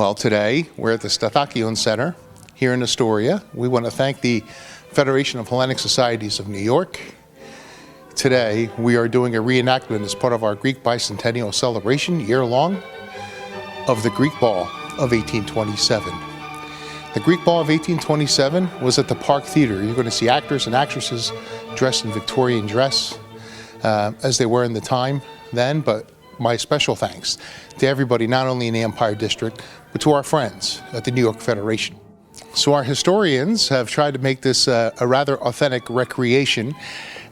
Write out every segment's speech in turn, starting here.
Well, today we're at the Statakion Center here in Astoria. We want to thank the Federation of Hellenic Societies of New York. Today we are doing a reenactment as part of our Greek bicentennial celebration, year-long, of the Greek Ball of 1827. The Greek Ball of 1827 was at the Park Theater. You're going to see actors and actresses dressed in Victorian dress as they were in the time then, but my special thanks to everybody, not only in the Empire District, but to our friends at the New York Federation. So our historians have tried to make this a rather authentic recreation.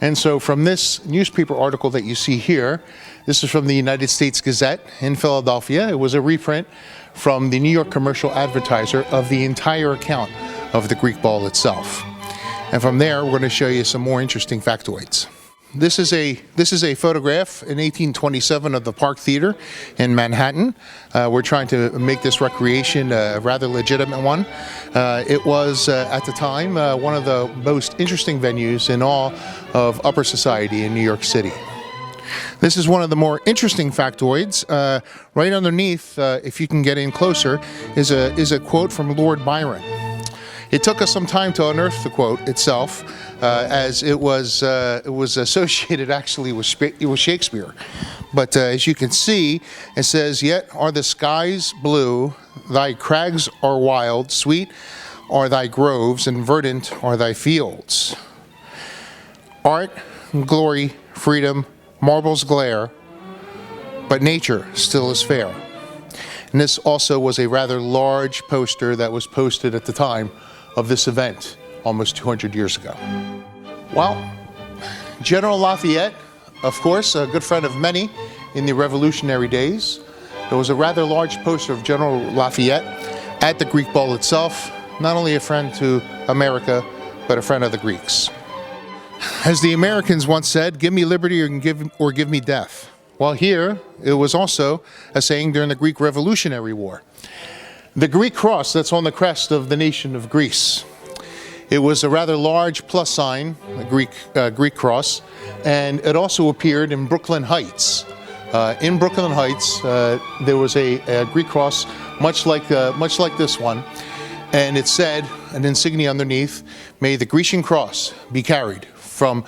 And so from this newspaper article that you see here, this is from the United States Gazette in Philadelphia. It was a reprint from the New York Commercial Advertiser of the entire account of the Greek Ball itself. And from there, we're going to show you some more interesting factoids. This is a photograph in 1827 of the Park Theater in Manhattan. We're trying to make this recreation a rather legitimate one. It was, at the time, one of the most interesting venues in all of upper society in New York City. This is one of the more interesting factoids. Right underneath, if you can get in closer, is a quote from Lord Byron. It took us some time to unearth the quote itself, as it was associated actually with Shakespeare. But as you can see, it says, "Yet are the skies blue, thy crags are wild, sweet are thy groves, and verdant are thy fields. Art, glory, freedom, marbles glare, but nature still is fair." And this also was a rather large poster that was posted at the time of this event almost 200 years ago. Well, General Lafayette, of course, a good friend of many in the revolutionary days. There was a rather large poster of General Lafayette at the Greek Ball itself, not only a friend to America, but a friend of the Greeks. As the Americans once said, "Give me liberty or give me death." Well, here, it was also a saying during the Greek Revolutionary War. The Greek cross that's on the crest of the nation of Greece. It was a rather large plus sign, a Greek cross, and it also appeared in Brooklyn Heights. In Brooklyn Heights, there was a Greek cross much like this one, and it said, an insignia underneath, "May the Grecian cross be carried from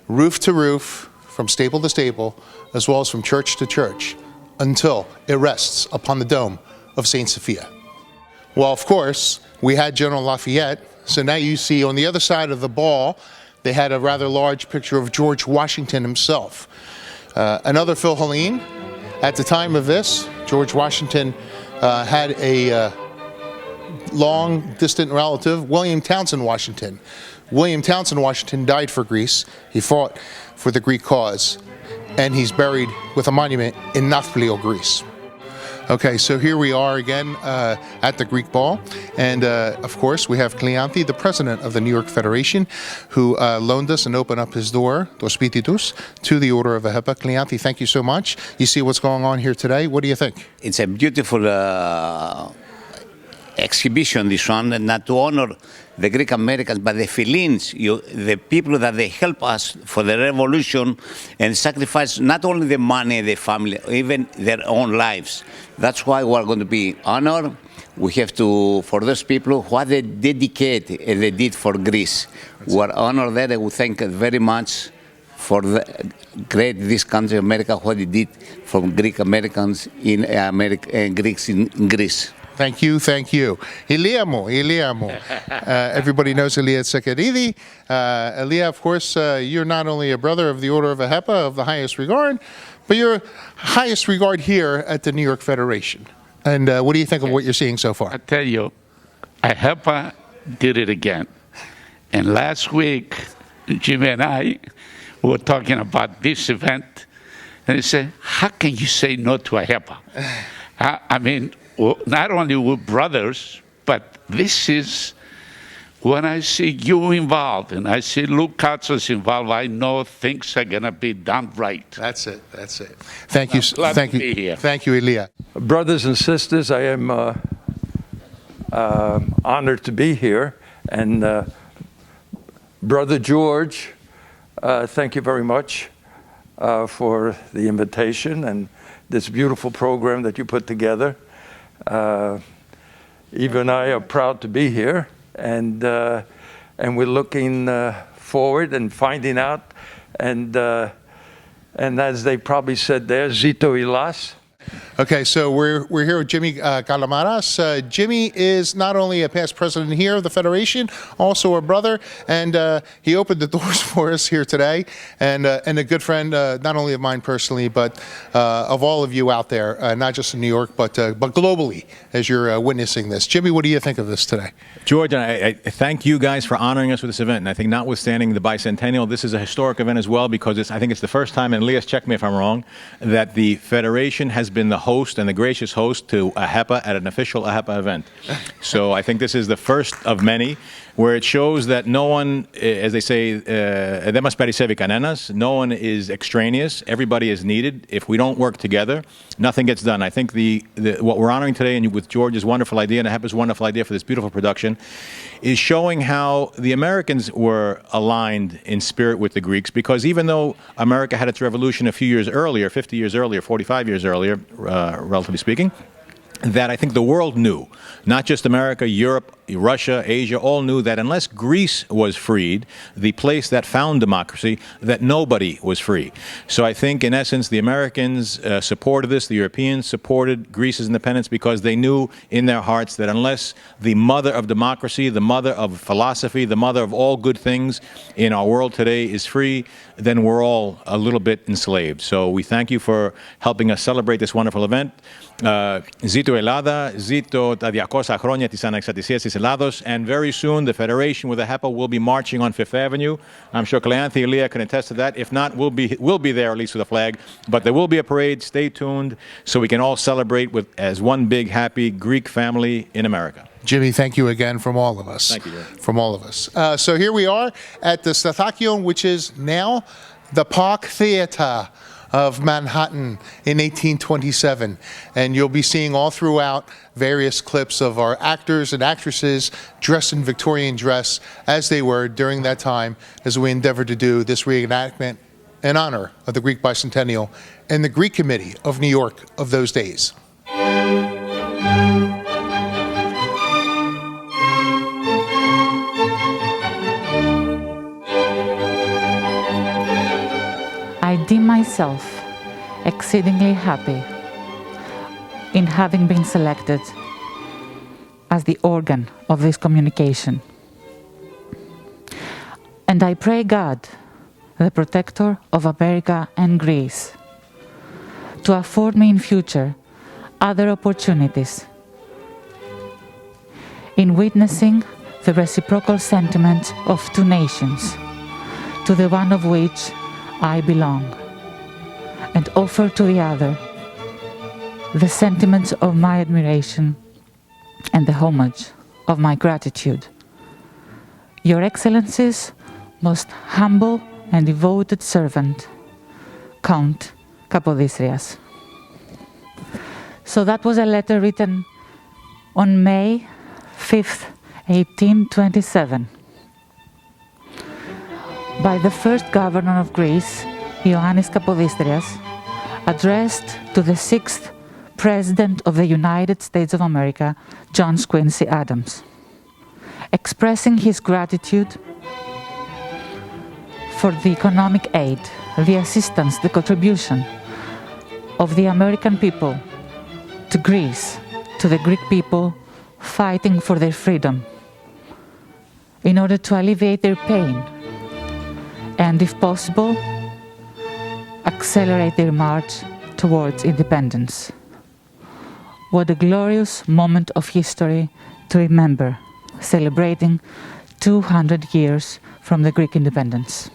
roof to roof, from stable to stable, as well as from church to church, until it rests upon the dome of St. Sophia." Well, of course, we had General Lafayette, so now you see on the other side of the ball, they had a rather large picture of George Washington himself. Another Phil Helene, at the time of this, George Washington had a long, distant relative, William Townsend Washington. William Townsend Washington died for Greece. He fought for the Greek cause, and he's buried with a monument in Nafplio, Greece. Okay, so here we are again at the Greek Ball, and of course we have Kleanthi, the president of the New York Federation, who loaned us and opened up his door, to spititus, to the Order of AHEPA. Kleanthi, thank you so much. You see what's going on here today. What do you think? It's a beautiful exhibition, this one, and not to honor the Greek Americans, but the Philines, the people that they help us for the revolution and sacrifice not only the money, the family, even their own lives. That's why we're going to be honored. We have to, for those people, what they dedicate and they did for Greece. We're honored that, and we thank very much for the great this country, America, what it did for Greek Americans in America and Greeks in Greece. Thank you, thank you. Iliamo. Everybody knows Ilia Tsekeridi. Ilia, of course, you're not only a brother of the Order of AHEPA of the highest regard, but you're highest regard here at the New York Federation. And what do you think of what you're seeing so far? I tell you, AHEPA did it again. And last week, Jimmy and I were talking about this event, and he said, "How can you say no to AHEPA?" I mean, not only we're brothers, but this is, when I see you involved and I see Luke Katsas involved, I know things are going to be done right. That's it. Thank you. Thank you. Thank you, Ilia. Brothers and sisters, I am honored to be here. And Brother George, thank you very much for the invitation and this beautiful program that you put together. Eva and I are proud to be here, and we're looking forward and finding out, and as they probably said there, Zito Ilas. Okay, so we're here with Jimmy Calamaras. Jimmy is not only a past president here of the Federation, also a brother, and he opened the doors for us here today, and a good friend, not only of mine personally, but of all of you out there, not just in New York, but globally, as you're witnessing this. Jimmy, what do you think of this today? George, I thank you guys for honoring us with this event. And I think notwithstanding the bicentennial, this is a historic event as well because I think it's the first time, and Elias, check me if I'm wrong, that the Federation has been the host and the gracious host to AHEPA at an official AHEPA event. So I think this is the first of many where it shows that no one, as they say, "Demas perisevi kanenas," no one is extraneous. Everybody is needed. If we don't work together, nothing gets done. I think what we're honoring today, and with George's wonderful idea and AHEPA's wonderful idea for this beautiful production, is showing how the Americans were aligned in spirit with the Greeks, because even though America had its revolution a few years earlier, 50 years earlier, 45 years earlier, relatively speaking, that I think the world knew, not just America, Europe, Russia, Asia, all knew that unless Greece was freed, the place that found democracy, that nobody was free. So I think, in essence, the Americans supported this, the Europeans supported Greece's independence because they knew in their hearts that unless the mother of democracy, the mother of philosophy, the mother of all good things in our world today is free, then we're all a little bit enslaved. So we thank you for helping us celebrate this wonderful event. Zito Ελλάδα, ζήτω τα 200 χρόνια της ανεξαρτησίας της Ελλάδος, and very soon the Federation with AHEPA will be marching on Fifth Avenue. I'm sure Kleanthi Elia can attest to that. If not, we'll be there at least with a flag. But there will be a parade. Stay tuned so we can all celebrate as one big happy Greek family in America. Jimmy, thank you again from all of us. Thank you, Jerry. From all of us. So here we are at the Strathakion, which is now the Park Theater of Manhattan in 1827. And you'll be seeing all throughout various clips of our actors and actresses dressed in Victorian dress as they were during that time as we endeavor to do this reenactment in honor of the Greek Bicentennial and the Greek Committee of New York of those days. I deem myself exceedingly happy in having been selected as the organ of this communication. And I pray God, the protector of America and Greece, to afford me in future other opportunities in witnessing the reciprocal sentiment of two nations, to the one of which I belong, and offer to the other the sentiments of my admiration and the homage of my gratitude. Your Excellency's most humble and devoted servant, Count Kapodistrias. So that was a letter written on May 5th, 1827. By the first governor of Greece, Ioannis Kapodistrias, addressed to the sixth President of the United States of America, John Quincy Adams, expressing his gratitude for the economic aid, the assistance, the contribution of the American people to Greece, to the Greek people fighting for their freedom, in order to alleviate their pain and, if possible, accelerate their march towards independence. What a glorious moment of history to remember, celebrating 200 years from the Greek independence.